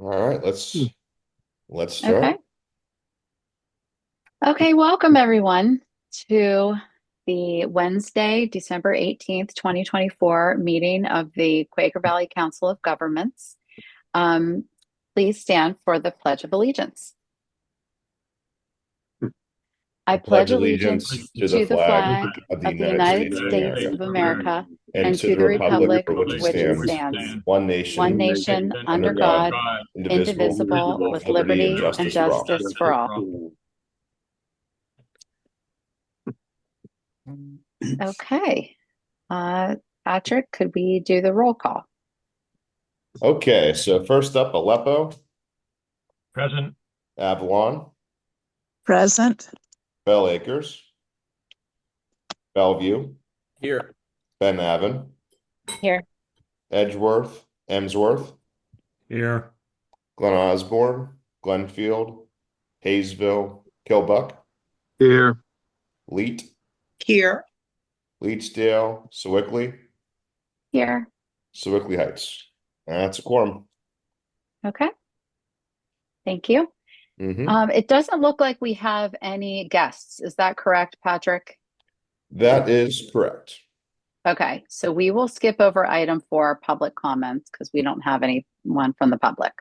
All right, let's Okay. start. Okay, welcome everyone to the Wednesday, December 18th, 2024 meeting of the Quaker Valley Council of Governments. Um, Please stand for the Pledge of Allegiance. I I pledge pledge allegiance allegiance to the to the flag flag of the of the United United States of States America of America and and to to the the republic republic for which for it which it stands, stands, one one nation, nation under under God, God, indivisible, indivisible, with with liberty and liberty and justice for all. justice for all. Okay. Uh, Patrick, could we do the roll call? Okay, so first up, Aleppo, Present. Avalon, Present. Bell Acres, Bellevue, Here. Ben Avon, Here. Edgeworth, Emsworth, Here. Glen Osborne, Glenfield, Hayesville, Kilbuck, Here. Leet, Here. Leetsdale, Sewickley, Here. Sewickley Heights. That's a quorum. Okay. Thank you. It doesn't look like we have any guests. Is that correct, Patrick? That is correct. Okay. So we will skip over item 4, public comments, because we don't have anyone from the public.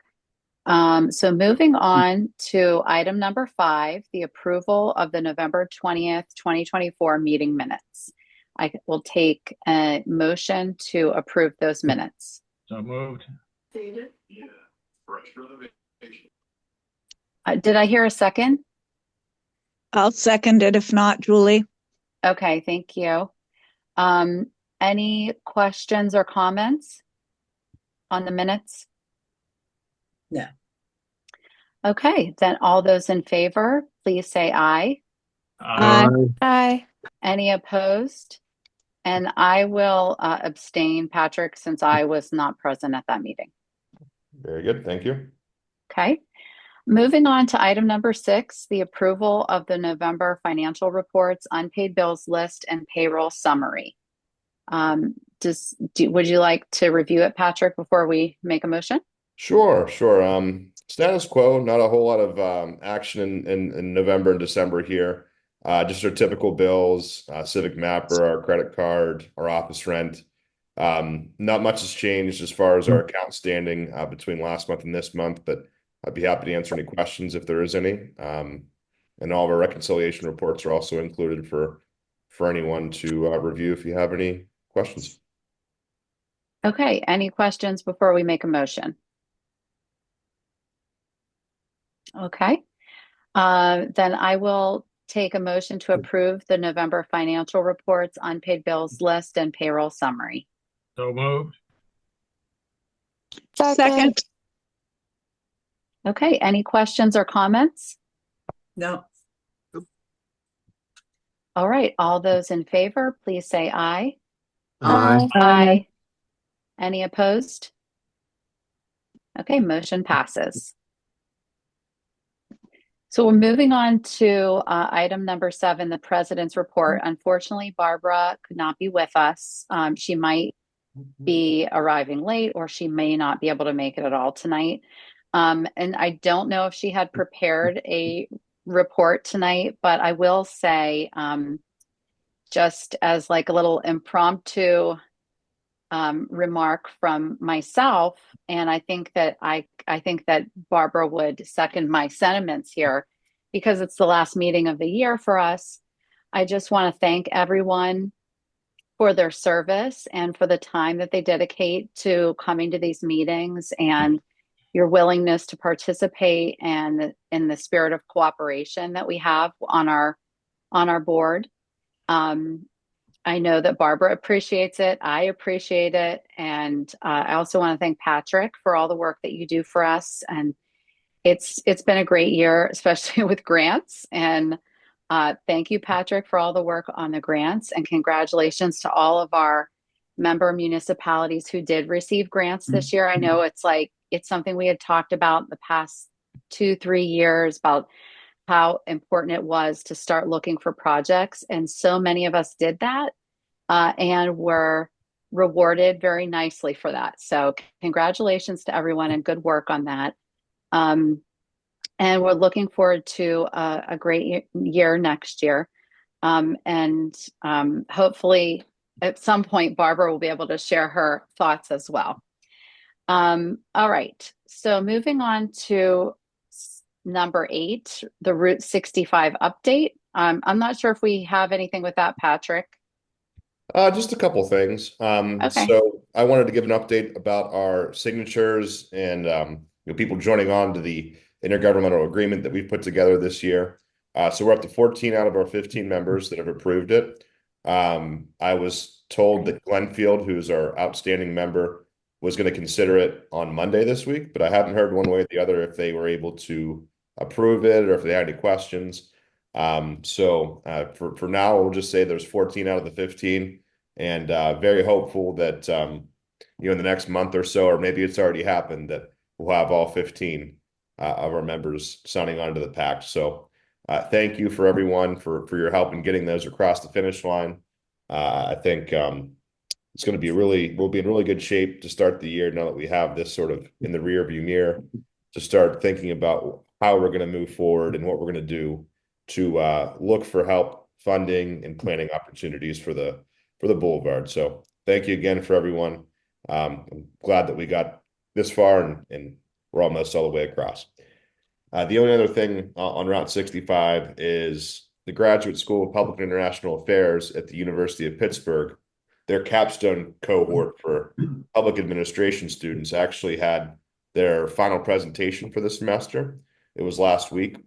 So moving on to item number 5, the approval of the November 20th, 2024 meeting minutes. I will take a motion to approve those minutes. So moved. Did I hear a second? I'll second it if not, Julie. Okay, thank you. Any questions or comments on the minutes? No. Okay, then all those in favor, please say aye. Aye. Aye. Any opposed? And I will abstain, Patrick, since I was not present at that meeting. Very good. Thank you. Okay. Moving on to item number 6, the approval of the November financial reports, unpaid bills list, and payroll summary. Would you like to review it, Patrick, before we make a motion? Sure. Status quo, not a whole lot of action in November and December here. Just our typical bills, Civic Mapper, our credit card, our office rent. Not much has changed as far as our account standing between last month and this month, but I'd be happy to answer any questions if there is any. And all of our reconciliation reports are also included for anyone to review if you have any questions. Okay, any questions before we make a motion? Okay, then I will take a motion to approve the November financial reports, unpaid bills list, and payroll summary. So moved. Second. Okay, any questions or comments? No. All right, all those in favor, please say aye. Aye. Aye. Any opposed? Okay, motion passes. So we're moving on to item number 7, the president's report. Unfortunately, Barbara could not be with us. She might be arriving late, or she may not be able to make it at all tonight. And I don't know if she had prepared a report tonight, but I will say, just as like a little impromptu remark from myself, and I think that I think that Barbara would second my sentiments here, because it's the last meeting of the year for us. I just want to thank everyone for their service and for the time that they dedicate to coming to these meetings, and your willingness to participate, and in the spirit of cooperation that we have on our board. I know that Barbara appreciates it. I appreciate it. And I also want to thank Patrick for all the work that you do for us. And it's been a great year, especially with grants. And thank you, Patrick, for all the work on the grants. And congratulations to all of our member municipalities who did receive grants this year. I know it's something we had talked about the past 2-3 years, about how important it was to start looking for projects. And so many of us did that and were rewarded very nicely for that. So congratulations to everyone and good work on that. And we're looking forward to a great year next year. And hopefully at some point, Barbara will be able to share her thoughts as well. All right. So moving on to number 8, the Route 65 update. I'm not sure if we have anything with that, Patrick. Just a couple things. Okay. So I wanted to give an update about our signatures and people joining on to the intergovernmental agreement that we've put together this year. So we're up to 14 out of our 15 members that have approved it. I was told that Glenfield, who's our outstanding member, was going to consider it on Monday this week, but I hadn't heard one way or the other if they were able to approve it or if they had any questions. For now, we'll just say there's 14 out of the 15, and very hopeful that in the next month or so, or maybe it's already happened, that we'll have all 15 of our members signing on to the pact. So thank you for everyone for your help in getting those across the finish line. I think it's going to be we'll be in really good shape to start the year now that we have this sort of in the rear view mirror to start thinking about how we're going to move forward and what we're going to do to look for help funding and planning opportunities for the boulevard. So thank you again for everyone. I'm glad that we got this far and we're almost all the way across. The only other thing on Route 65 is the Graduate School of Public and International Affairs at the University of Pittsburgh. Their capstone cohort for public administration students actually had their final presentation for the semester. It was last week.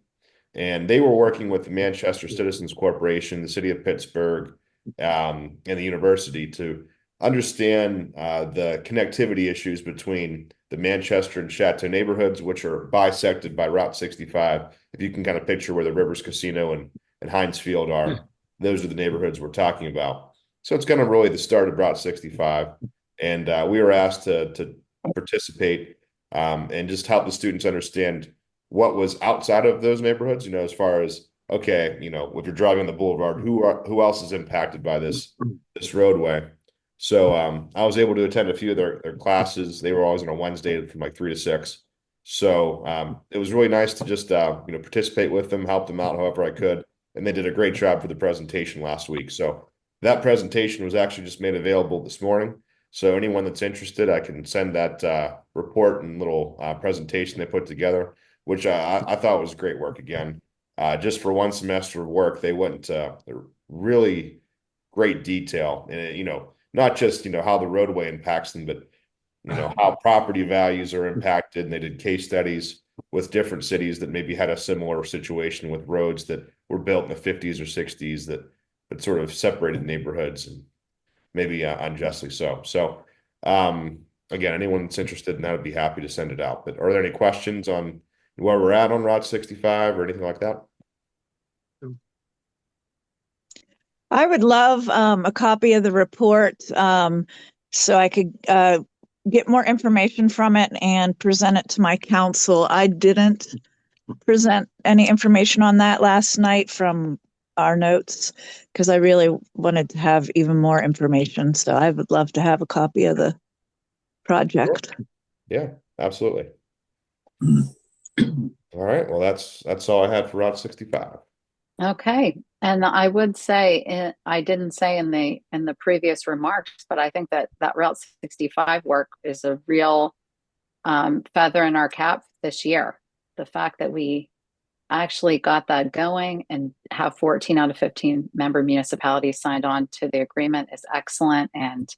And they were working with the Manchester Citizens Corporation, the city of Pittsburgh, and the university to understand the connectivity issues between the Manchester and Chateau neighborhoods, which are bisected by Route 65. If you can kind of picture where the Rivers Casino and Heinz Field are, those are the neighborhoods we're talking about. So it's kind of really the start of Route 65. And we were asked to participate and just help the students understand what was outside of those neighborhoods, as far as, okay, if you're driving the boulevard, who else is impacted by this roadway? So I was able to attend a few of their classes. They were always on a Wednesday from like 3 to 6. So it was really nice to just participate with them, help them out however I could. And they did a great job for the presentation last week. So that presentation was actually just made available this morning. So anyone that's interested, I can send that report and little presentation they put together, which I thought was great work again. Just for one semester of work, they went into really great detail. And, not just, how the roadway impacts them, but, how property values are impacted. And they did case studies with different cities that maybe had a similar situation with roads that were built in the 50s or 60s that sort of separated neighborhoods and maybe unjustly so. So, again, anyone that's interested in that would be happy to send it out. But are there any questions on where we're at on Route 65 or anything like that? I would love a copy of the report so I could get more information from it and present it to my council. I didn't present any information on that last night from our notes because I really wanted to have even more information. So I would love to have a copy of the project. Sure. Yeah, absolutely. All right. Well, that's all I had for Route 65. Okay. And I would say, I didn't say in the previous remarks, but I think that Route 65 work is a real feather in our cap this year. The fact that we actually got that going and have 14 out of 15 member municipalities signed on to the agreement is excellent, and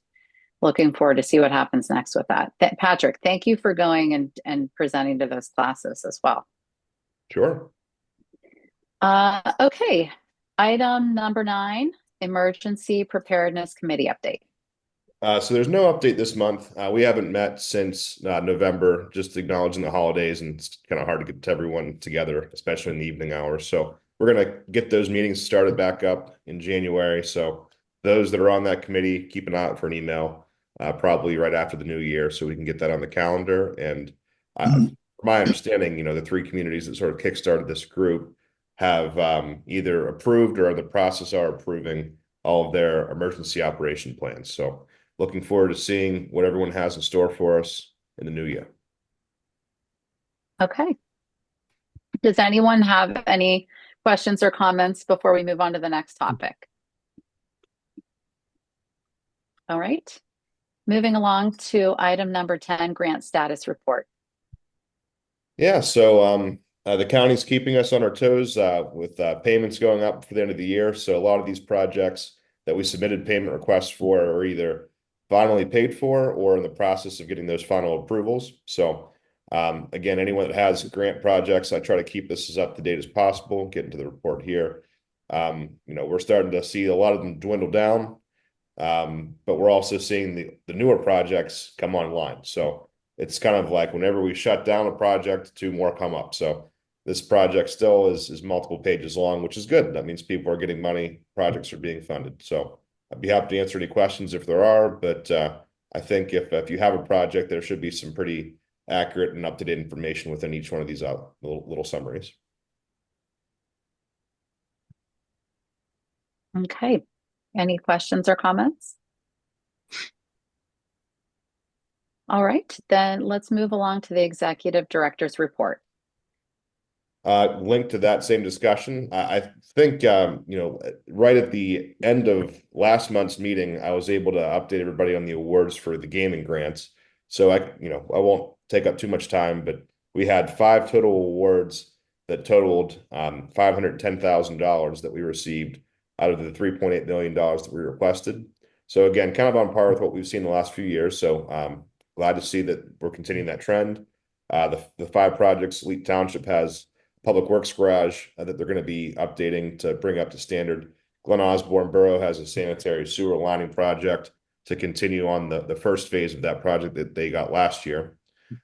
looking forward to see what happens next with that. Patrick, thank you for going and presenting to those classes as well. Sure. Okay. Item number 9, Emergency Preparedness Committee update. So there's no update this month. We haven't met since November, just acknowledging the holidays, and it's kind of hard to get everyone together, especially in the evening hours. So we're going to get those meetings started back up in January. So those that are on that committee, keep an eye out for an email, probably right after the new year, so we can get that on the calendar. And from my understanding, the 3 communities that sort of kickstarted this group have either approved or in the process are approving all of their emergency operation plans. So looking forward to seeing what everyone has in store for us in the new year. Okay. Does anyone have any questions or comments before we move on to the next topic? All right. Moving along to item number 10, grant status report. Yeah, so the county's keeping us on our toes with payments going up for the end of the year. So a lot of these projects that we submitted payment requests for are either finally paid for or in the process of getting those final approvals. So again, anyone that has grant projects, I try to keep this as up to date as possible, get into the report here. We're starting to see a lot of them dwindle down. But we're also seeing the newer projects come online. So it's kind of like whenever we shut down a project, two more come up. So this project still is multiple pages long, which is good. That means people are getting money, projects are being funded. So I'd be happy to answer any questions if there are, but I think if you have a project, there should be some pretty accurate and up-to-date information within each one of these little summaries. Okay. Any questions or comments? All right, then let's move along to the executive director's report. Linked to that same discussion, I think right at the end of last month's meeting, I was able to update everybody on the awards for the gaming grants. So I won't take up too much time, but we had 5 total awards that totaled $510,000 that we received out of the $3.8 million that we requested. So again, kind of on par with what we've seen the last few years. So glad to see that we're continuing that trend. The 5 projects Leet Township has Public Works Garage that they're going to be updating to bring up to standard. Glen Osborne Borough has a sanitary sewer lining project to continue on the first phase of that project that they got last year.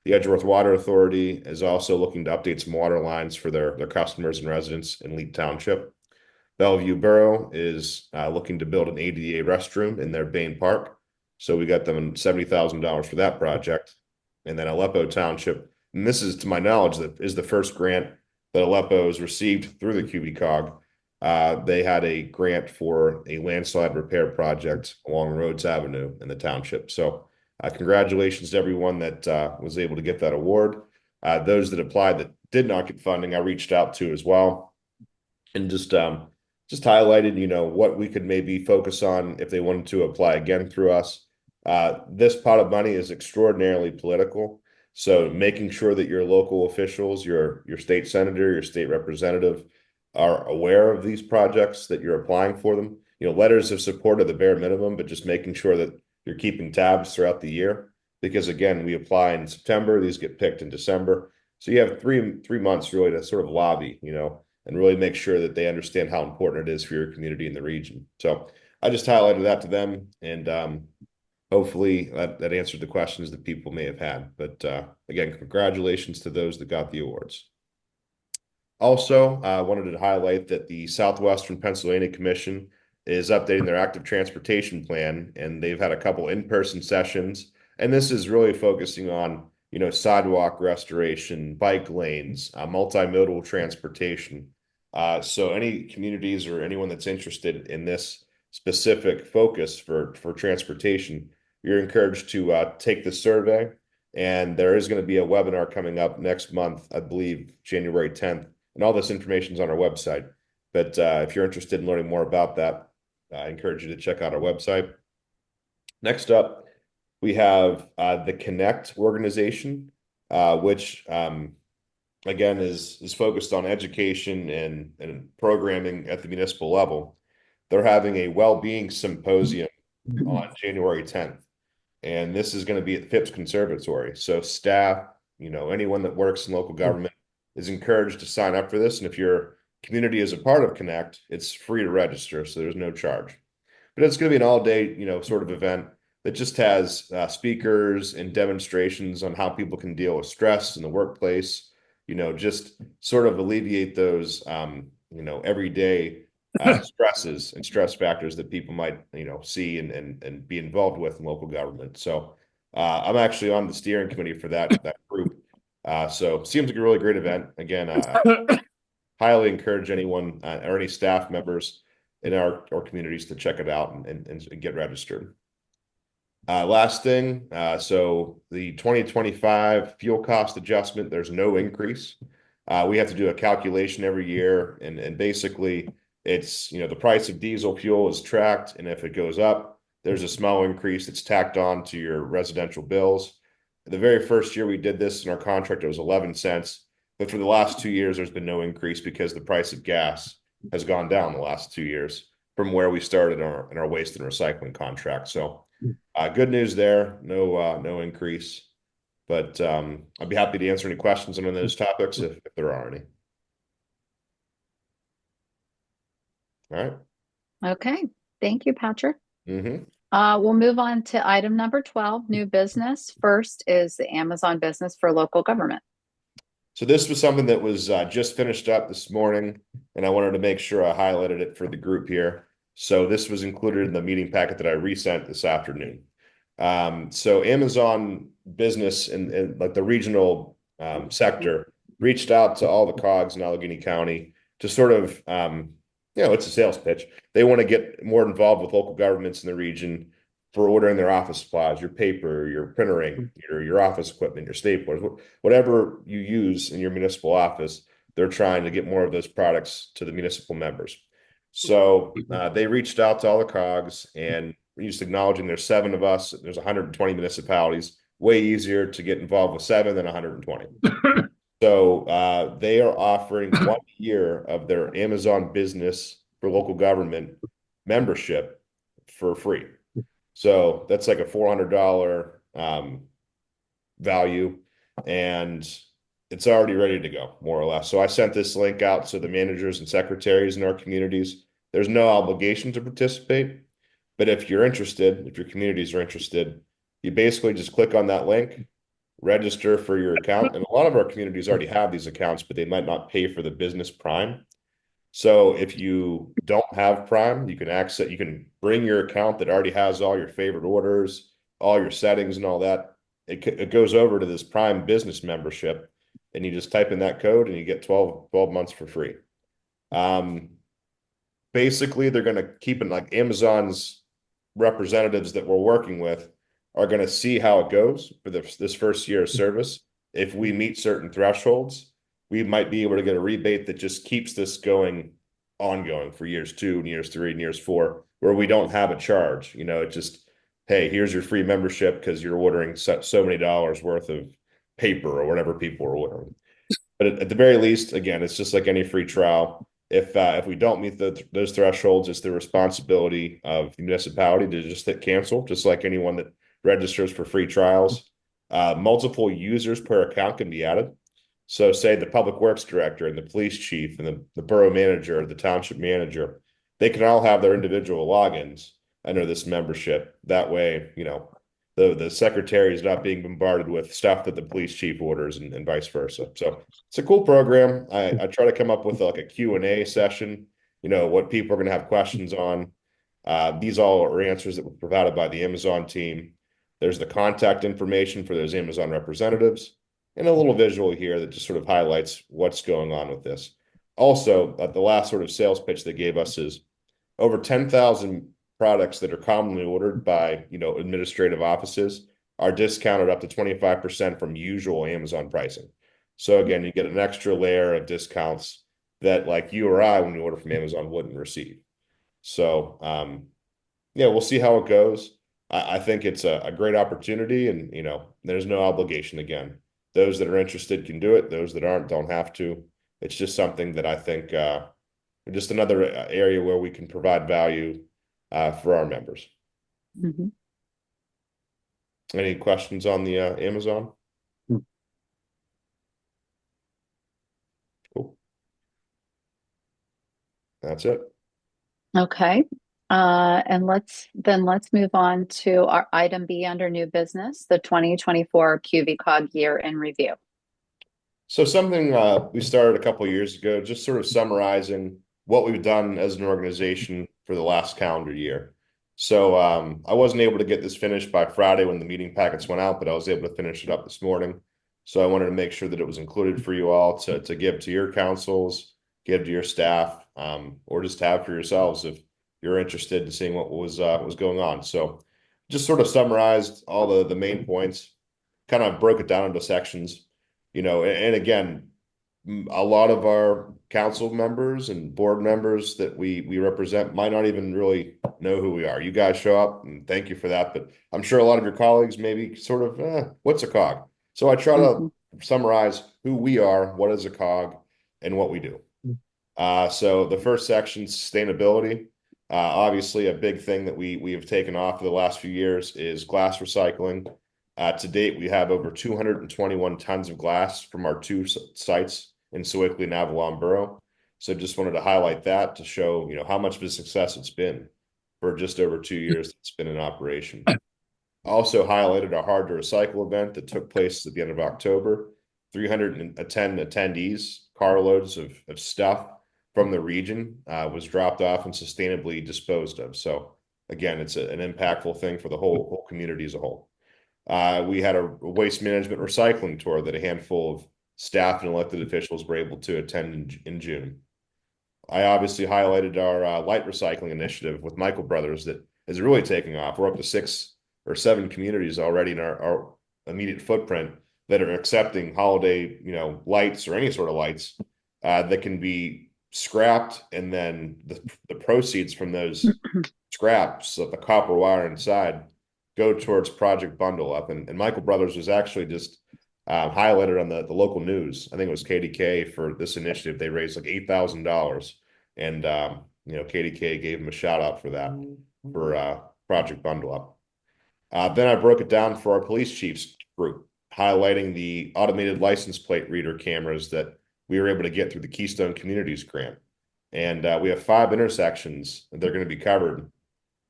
The Edgeworth Water Authority is also looking to update some water lines for their customers and residents in Leet Township. Bellevue Borough is looking to build an ADA restroom in their Bain Park. So we got them $70,000 for that project. And then Aleppo Township, and this is to my knowledge, that is the first grant that Aleppo has received through the QBCOG. They had a grant for a landslide repair project along Rhodes Avenue in the township. So congratulations to everyone that was able to get that award. Those that applied that did not get funding, I reached out to as well, and just highlighted, what we could maybe focus on if they wanted to apply again through us. This pot of money is extraordinarily political. So making sure that your local officials, your state senator, your state representative are aware of these projects, that you're applying for them. Letters of support are the bare minimum, but just making sure that you're keeping tabs throughout the year. Because again, we apply in September, these get picked in December. So you have three months really to sort of lobby, and really make sure that they understand how important it is for your community in the region. So I just highlighted that to them, and hopefully that answered the questions that people may have had. But again, congratulations to those that got the awards. Also, I wanted to highlight that the Southwestern Pennsylvania Commission is updating their active transportation plan, and they've had a couple in-person sessions. And this is really focusing on, sidewalk restoration, bike lanes, multimodal transportation. So any communities or anyone that's interested in this specific focus for transportation, you're encouraged to take the survey. And there is going to be a webinar coming up next month, I believe, January 10th. And all this information is on our website. But if you're interested in learning more about that, I encourage you to check out our website. Next up, we have the Connect organization, which again is focused on education and programming at the municipal level. They're having a well-being symposium on January 10th. And this is going to be at Phipps Conservatory. So staff, anyone that works in local government is encouraged to sign up for this. And if your community is a part of Connect, it's free to register, so there's no charge. But it's going to be an all-day, sort of event that just has speakers and demonstrations on how people can deal with stress in the workplace, just sort of alleviate those, everyday stresses and stress factors that people might, see and be involved with in local government. So I'm actually on the steering committee for that group. So seems like a really great event. Again, highly encourage anyone or any staff members in our communities to check it out and get registered. Last thing, so the 2025 fuel cost adjustment, there's no increase. We have to do a calculation every year, and basically it's, the price of diesel fuel is tracked, and if it goes up, there's a small increase that's tacked on to your residential bills. The very first year we did this in our contract, it was 11 cents, but for the last 2 years, there's been no increase because the price of gas has gone down the last 2 years from where we started in our waste and recycling contract. So good news there. No increase, but I'd be happy to answer any questions on those topics if there are any. All right. Okay. Thank you, Patrick. Mm-hmm. We'll move on to item number 12, new business. First is the Amazon business for local government. So this was something that was just finished up this morning, and I wanted to make sure I highlighted it for the group here. So this was included in the meeting packet that I resent this afternoon. So Amazon business and like the regional sector reached out to all the COGs in Allegheny County to sort of, it's a sales pitch. They want to get more involved with local governments in the region for ordering their office supplies, your paper, your printer ink, your office equipment, your staplers, whatever you use in your municipal office. They're trying to get more of those products to the municipal members. So they reached out to all the COGs, and just acknowledging there's 7 of us. There's 120 municipalities. Way easier to get involved with 7 than 120. So they are offering 1 year of their Amazon business for local government membership for free. So that's like a $400 value, and it's already ready to go, more or less. So I sent this link out to the managers and secretaries in our communities. There's no obligation to participate, but if you're interested, if your communities are interested, you basically just click on that link, register for your account. And a lot of our communities already have these accounts, but they might not pay for the business Prime. So if you don't have Prime, you can bring your account that already has all your favorite orders, all your settings and all that. It goes over to this Prime business membership, and you just type in that code and you get 12 months for free. Basically, they're going to keep it like Amazon's representatives that we're working with are going to see how it goes for this first year of service. If we meet certain thresholds, we might be able to get a rebate that just keeps this ongoing for years 2 and years 3 and years 4, where we don't have a charge. It just, hey, here's your free membership because you're ordering so many dollars worth of paper or whatever people are ordering. But at the very least, again, it's just like any free trial. If we don't meet those thresholds, it's the responsibility of the municipality to just hit cancel, just like anyone that registers for free trials. Multiple users per account can be added. So say the public works director and the police chief and the borough manager, the township manager, they can all have their individual logins under this membership. That way, the secretary is not being bombarded with stuff that the police chief orders and vice versa. So it's a cool program. I try to come up with like a Q&A session, what people are going to have questions on. These all are answers that were provided by the Amazon team. There's the contact information for those Amazon representatives, and a little visual here that just sort of highlights what's going on with this. Also, the last sort of sales pitch they gave us is over 10,000 products that are commonly ordered by, administrative offices are discounted up to 25% from usual Amazon pricing. So again, you get an extra layer of discounts that like you or I, when you order from Amazon, wouldn't receive. So, we'll see how it goes. I think it's a great opportunity, and, there's no obligation. Again, those that are interested can do it. Those that aren't don't have to. It's just something that I think just another area where we can provide value for our members. Mm-hmm. Any questions on the Amazon? Cool. That's it. Okay. And let's move on to our item B under new business, the 2024 QVCOG year in review. So something we started a couple of years ago, just sort of summarizing what we've done as an organization for the last calendar year. So I wasn't able to get this finished by Friday when the meeting packets went out, but I was able to finish it up this morning. So I wanted to make sure that it was included for you all to give to your councils, give to your staff, or just have for yourselves if you're interested in seeing what was going on. So just sort of summarized all the main points, kind of broke it down into sections, and again, a lot of our council members and board members that we represent might not even really know who we are. You guys show up, and thank you for that. But I'm sure a lot of your colleagues maybe sort of, what's a cog? So I try to Mhm. summarize who we are, what is a cog, and what we do. So the first section, sustainability. Obviously, a big thing that we have taken off for the last few years is glass recycling. To date, we have over 221 tons of glass from our two sites in Sewickley and Avalon Borough. So just wanted to highlight that to show, how much of a success it's been for just over 2 years it's been in operation. Also highlighted our hard to recycle event that took place at the end of October. 310 attendees, carloads of stuff from the region was dropped off and sustainably disposed of. So again, it's an impactful thing for the whole community as a whole. We had a waste management recycling tour that a handful of staff and elected officials were able to attend in June. I obviously highlighted our light recycling initiative with Michael Brothers that is really taking off. We're up to 6 or 7 communities already in our immediate footprint that are accepting holiday, lights or any sort of lights that can be scrapped, and then the proceeds from those scraps of the copper wire inside go towards Project Bundle Up. And Michael Brothers was actually just highlighted on the local news. I think it was KDK for this initiative. They raised like $8,000, and KDK gave them a shout out for that for Project Bundle Up. Then I broke it down for our police chiefs group, highlighting the automated license plate reader cameras that we were able to get through the Keystone Communities grant. And we have 5 intersections that are going to be covered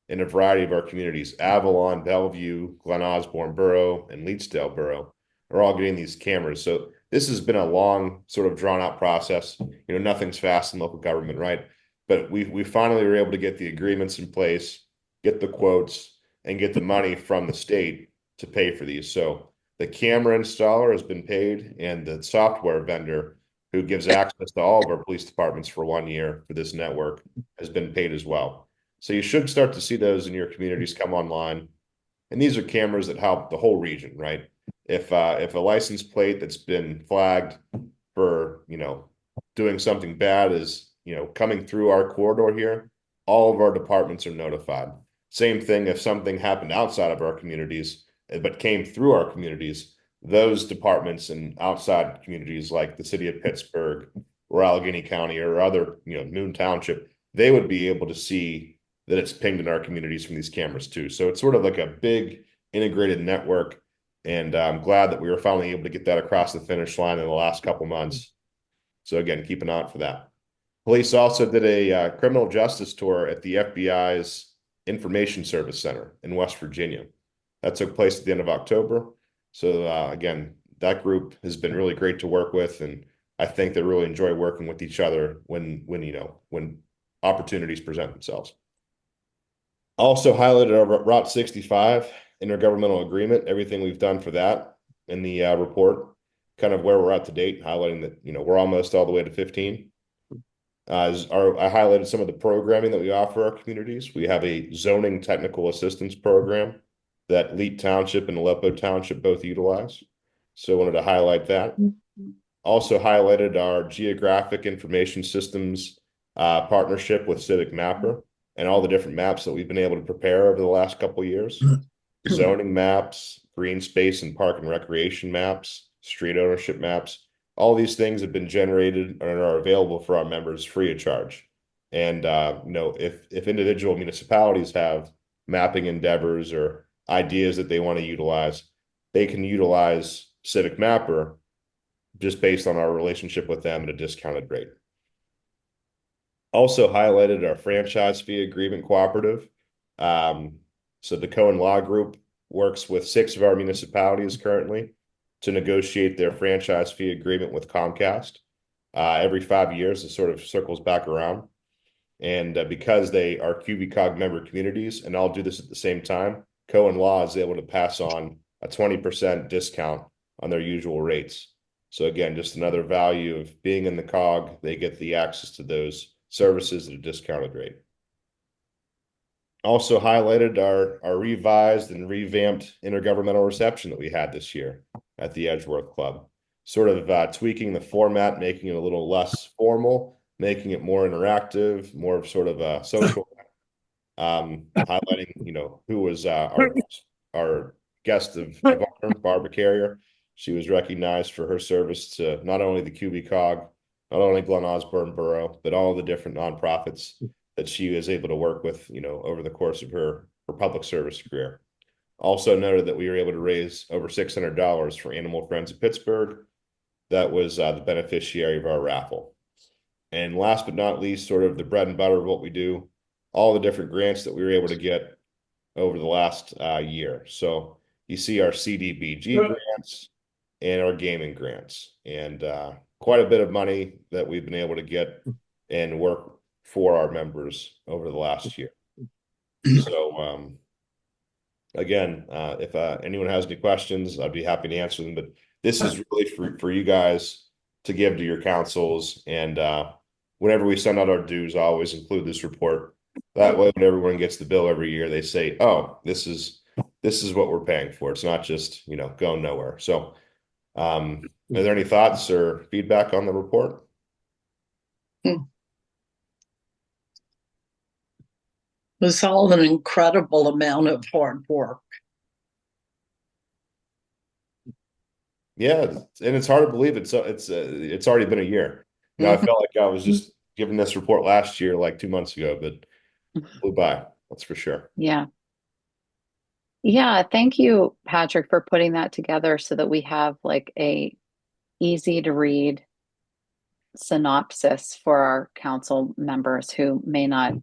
in a variety of our communities. Avalon, Bellevue, Glen Osborne Borough, and Leetsdale Borough are all getting these cameras. So this has been a long, sort of drawn out process. Nothing's fast in local government, right? But we finally were able to get the agreements in place, get the quotes, and get the money from the state to pay for these. So the camera installer has been paid, and the software vendor who gives access to all of our police departments for 1 year for this network has been paid as well. So you should start to see those in your communities come online. And these are cameras that help the whole region, right? If a license plate that's been flagged for, doing something bad is, coming through our corridor here, all of our departments are notified. Same thing if something happened outside of our communities, but came through our communities, those departments and outside communities like the city of Pittsburgh or Allegheny County or other, Moon Township, they would be able to see that it's pinged in our communities from these cameras too. So it's sort of like a big integrated network. And I'm glad that we were finally able to get that across the finish line in the last couple months. So again, keep an eye out for that. Police also did a criminal justice tour at the FBI's Information Service Center in West Virginia. That took place at the end of October. So again, that group has been really great to work with, and I think they really enjoy working with each other when opportunities present themselves. Also highlighted our Route 65 intergovernmental agreement, everything we've done for that in the report, kind of where we're at to date, highlighting that, we're almost all the way to 15. I highlighted some of the programming that we offer our communities. We have a zoning technical assistance program that Leet Township and Aleppo Township both utilize. So I wanted to highlight that. Also highlighted our geographic information systems partnership with Civic Mapper and all the different maps that we've been able to prepare over the last couple of years. Zoning maps, green space and park and recreation maps, street ownership maps. All these things have been generated and are available for our members free of charge. And if individual municipalities have mapping endeavors or ideas that they want to utilize, they can utilize Civic Mapper just based on our relationship with them at a discounted rate. Also highlighted our franchise fee agreement cooperative. So the Cohen Law Group works with 6 of our municipalities currently to negotiate their franchise fee agreement with Comcast. Every 5 years, it sort of circles back around. And because they are QBCOG member communities and all do this at the same time, Cohen Law is able to pass on a 20% discount on their usual rates. So again, just another value of being in the COG, they get the access to those services at a discounted rate. Also highlighted our revised and revamped intergovernmental reception that we had this year at the Edgeworth Club. Sort of tweaking the format, making it a little less formal, making it more interactive, more of sort of a social, highlighting, who was our guest of honor, Barbara Carrier. She was recognized for her service to not only the QB Cog, not only Glen Osborne Borough, but all the different nonprofits that she was able to work with, over the course of her public service career. Also noted that we were able to raise over $600 for Animal Friends of Pittsburgh. That was the beneficiary of our raffle. And last but not least, sort of the bread and butter of what we do, all the different grants that we were able to get over the last year. So you see our CDBG grants and our gaming grants, and quite a bit of money that we've been able to get and work for our members over the last year. So again, if anyone has any questions, I'd be happy to answer them. But this is really for you guys to give to your councils. And whenever we send out our dues, I always include this report. That way, when everyone gets the bill every year, they say, "Oh, this is what we're paying for." It's not just going nowhere. So, are there any thoughts or feedback on the report? It was all an incredible amount of hard work. Yeah, and it's hard to believe it's already been a year. I felt like I was just giving this report last year, like 2 months ago, but flew by. That's for sure. Yeah. Yeah, thank you, Patrick, for putting that together so that we have like a easy to read synopsis for our council members who may not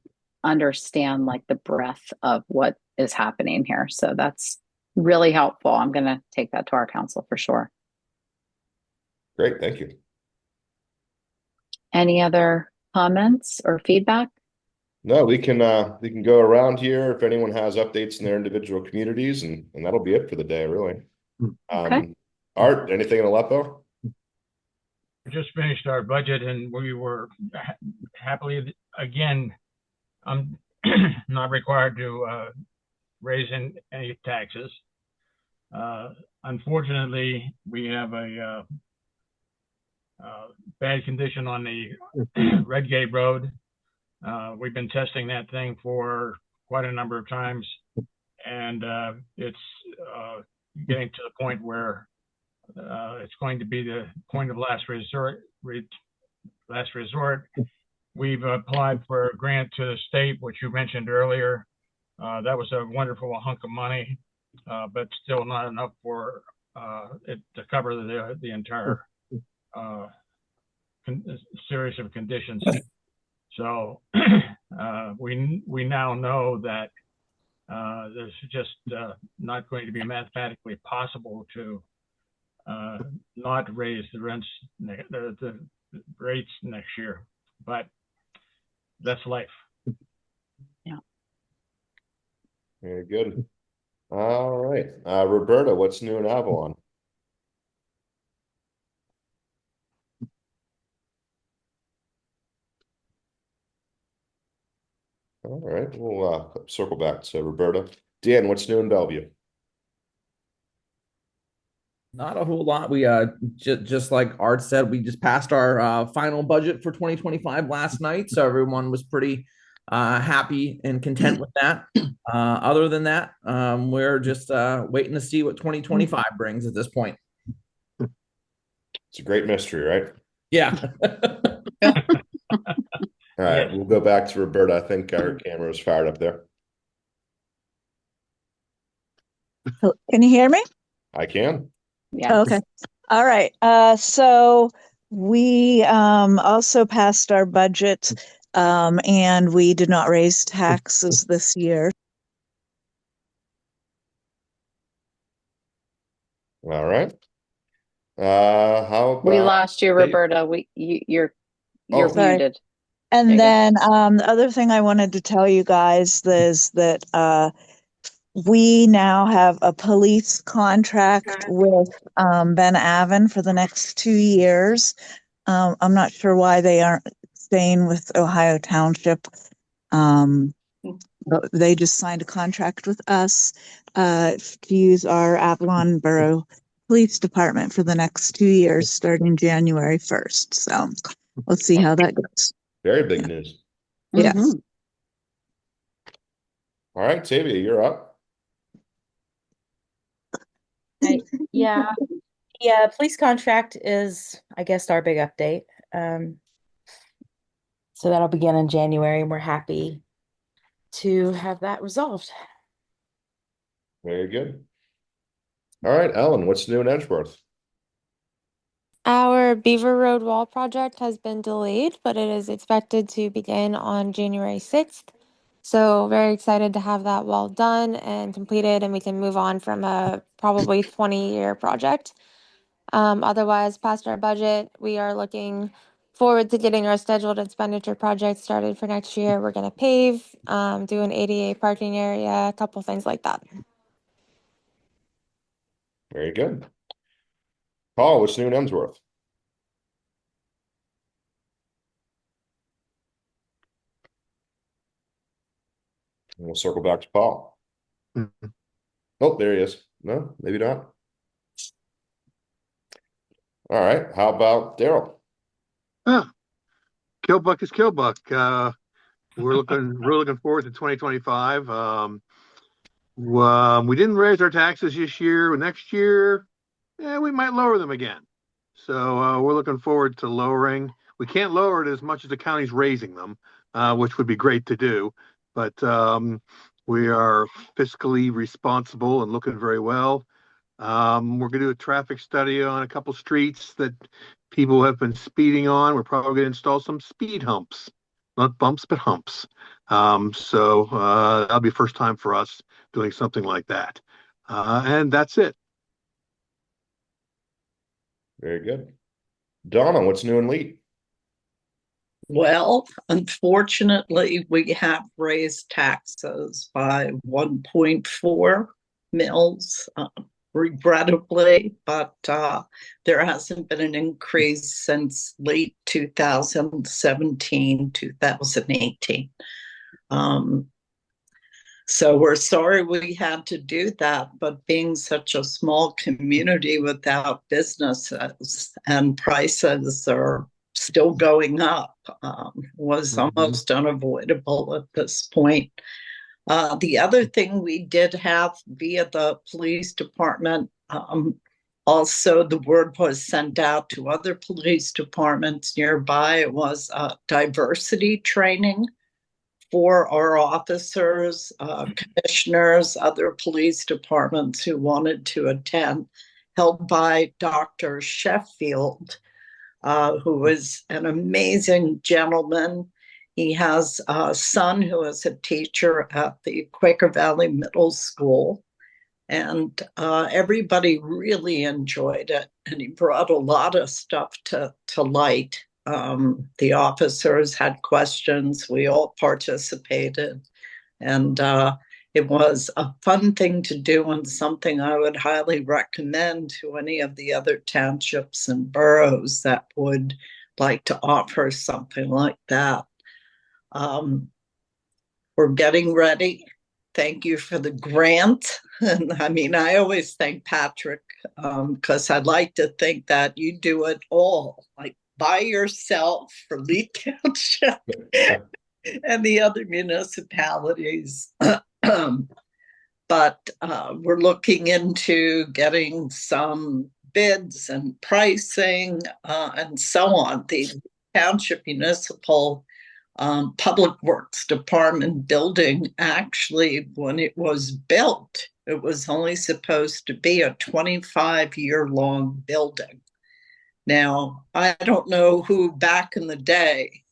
understand like the breadth of what is happening here. So that's really helpful. I'm going to take that to our council for sure. Great, thank you. Any other comments or feedback? No, we can go around here if anyone has updates in their individual communities, and that'll be it for the day, really. Okay. Art, anything in Aleppo? We just finished our budget and we were happily, again, I'm not required to raise any taxes. Unfortunately, we have a bad condition on the Redgate Road. We've been testing that thing for quite a number of times, and it's getting to the point where it's going to be the point of last resort. We've applied for a grant to the state, which you mentioned earlier. That was a wonderful hunk of money, but still not enough for it to cover the entire series of conditions. So we now know that there's just not going to be mathematically possible to not raise the rents, the rates next year, but that's life. Yeah. Very good. All right, Roberta, what's new in Avalon? All right, we'll circle back to Roberta. Dan, what's new in Bellevue? Not a whole lot. We just like Art said, we just passed our final budget for 2025 last night, so everyone was pretty happy and content with that. Other than that, we're just waiting to see what 2025 brings at this point. It's a great mystery, right? Yeah. All right, we'll go back to Roberta. I think her camera is fired up there. Can you hear me? I can. Yeah. Okay. All right. So we also passed our budget, and we did not raise taxes this year. All right. How about We lost you, Roberta. You're sorry. muted. And There you then the other thing I wanted to tell you guys is that we now have a police contract with Ben Avon for the next 2 years. I'm not sure why they aren't staying with Ohio Township. They just signed a contract with us to use our Avalon Borough Police Department for the next 2 years, starting January 1st. So we'll see how that goes. Very big news. Yes. Mhm. All right, Tavia, you're up. Right. Yeah. Yeah. Police contract is, I guess, our big update. So that'll begin in January, and we're happy to have that resolved. Very good. All right, Ellen, what's new in Edgeworth? Our Beaver Road Wall project has been delayed, but it is expected to begin on January 6th. So very excited to have that wall done and completed, and we can move on from a probably 20-year project. Otherwise, past our budget, we are looking forward to getting our scheduled expenditure projects started for next year. We're going to pave, do an ADA parking area, a couple things like that. Very good. Paul, what's new in Emsworth? And we'll circle back to Paul. Oh, there he is. No, maybe not. All right. How about Daryl? Killbuck is Killbuck. We're looking forward to 2025. We didn't raise our taxes this year. Next year, we might lower them again. So we're looking forward to lowering. We can't lower it as much as the county's raising them, which would be great to do. But we are fiscally responsible and looking very well. We're going to do a traffic study on a couple streets that people have been speeding on. We're probably going to install some speed humps, not bumps, but humps. So that'll be first time for us doing something like that. And that's it. Very good. Donna, what's new in Lee? Well, unfortunately, we have raised taxes by 1.4 mils, regrettably, but there hasn't been an increase since late 2017, 2018. So we're sorry we had to do that, but being such a small community without businesses and prices are still going up, was almost unavoidable at this point. The other thing we did have via the police department, also the word was sent out to other police departments nearby. It was diversity training for our officers, commissioners, other police departments who wanted to attend, held by Dr. Sheffield, who is an amazing gentleman. He has a son who is a teacher at the Quaker Valley Middle School, and everybody really enjoyed it. And he brought a lot of stuff to light. The officers had questions. We all participated. And it was a fun thing to do and something I would highly recommend to any of the other townships and boroughs that would like to offer something like that. We're getting ready. Thank you for the grant. And I mean, I always thank Patrick because I'd like to think that you do it all, like by yourself for Lee Township and the other municipalities. But we're looking into getting some bids and pricing and so on. The Township Municipal Public Works Department building, actually, when it was built, it was only supposed to be a 25-year-long building. Now, I don't know who back in the day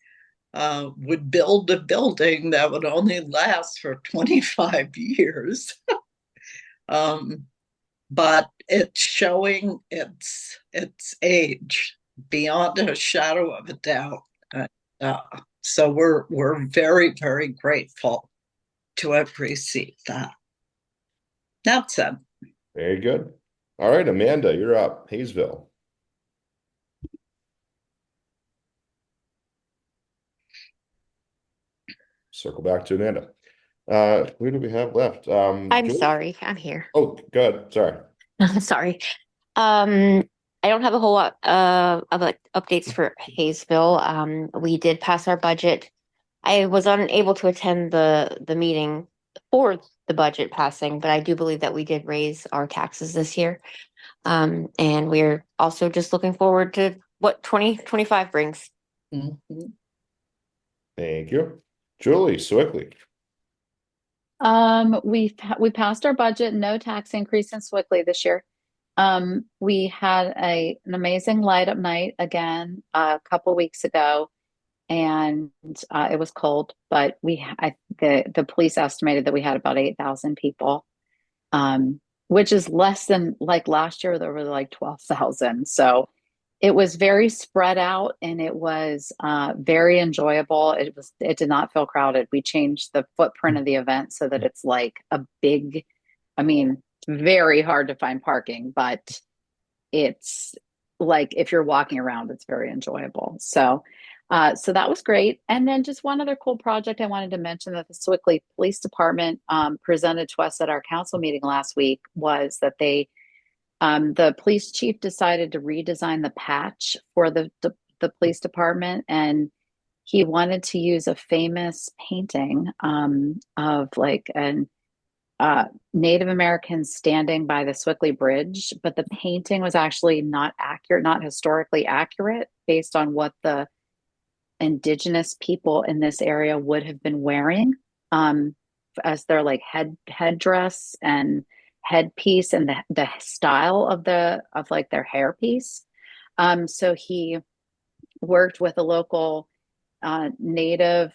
would build a building that would only last for 25 years. But it's showing its age beyond a shadow of a doubt. So we're very, very grateful to have received that. That's it. Very good. All right, Amanda, you're up. Hayesville. Circle back to Amanda. Who do we have left? I'm Julie? sorry, I'm here. Oh, good. Sorry. Sorry. Um, I don't have a whole lot of updates for Hayesville. We did pass our budget. I was unable to attend the meeting for the budget passing, but I do believe that we did raise our taxes this year. And we're also just looking forward to what 2025 brings. Mhm. Thank you. Julie Swickly. We passed our budget, no tax increase in Swickley this year. We had an amazing light up night again a couple weeks ago, and it was cold, but the police estimated that we had about 8,000 people, which is less than like last year. There were like 12,000. So it was very spread out, and it was very enjoyable. It did not feel crowded. We changed the footprint of the event so that it's like a big, I mean, very hard to find parking, but it's like if you're walking around, it's very enjoyable. So that was great. And then just one other cool project I wanted to mention that the Swickley Police Department presented to us at our council meeting last week was that the police chief decided to redesign the patch for the police department, and he wanted to use a famous painting of like an Native Americans standing by the Swickley Bridge, but the painting was actually not accurate, not historically accurate, based on what the indigenous people in this area would have been wearing as their like headdress and headpiece and the style of like their hairpiece. So he worked with a local native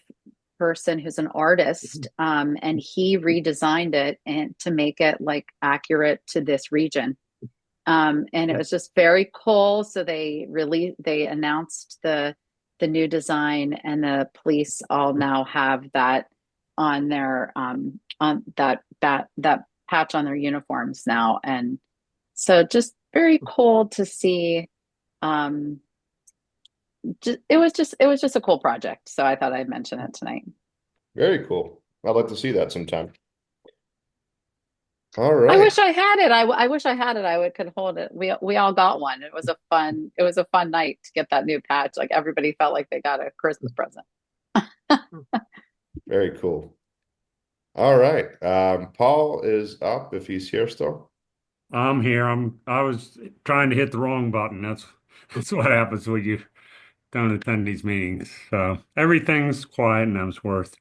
person who's an artist, and he redesigned it and to make it like accurate to this region. And it was just very cool. So they announced the new design, and the police all now have that on their on that patch on their uniforms now. And so just very cool to see. It was just a cool project. So I thought I'd mention it tonight. Very cool. I'd like to see that sometime. All I right. wish I had it. I wish I had it. Could hold it. We all got one. It was a fun night to get that new patch. Like everybody felt like they got a Christmas present. Very cool. All right. Paul is up if he's here still. I'm here. I was trying to hit the wrong button. That's what happens when you don't attend these meetings. So everything's quiet in Emsworth.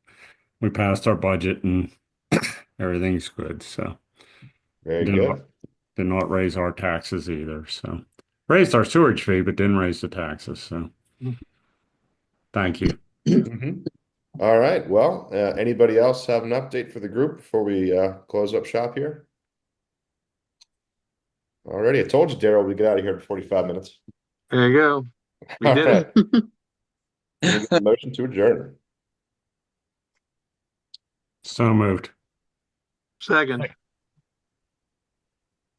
We passed our budget and everything's good. So Very did good. not, did not raise our taxes either. So raised our sewage fee, but didn't raise the taxes. So thank you. Mhm. All right. Well, anybody else have an update for the group before we close up shop here? Already, I told you, Daryl, we get out of here in 45 minutes. There you go. We All did right. it. Can we get a motion to adjourn? So moved. Second.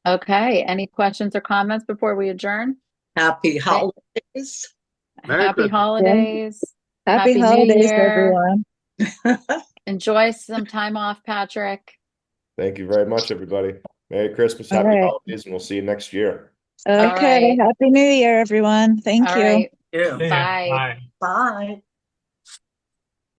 Okay. Any questions or comments before we adjourn? Happy holidays. Merry Happy Christmas. holidays. Happy Happy New holidays, Year. everyone. Enjoy some time off, Patrick. Thank you very much, everybody. Merry Christmas, All happy right. holidays, and we'll see you next year. Okay. right. Happy New Year, everyone. Thank All you. right. See ya. Bye. Bye. Bye.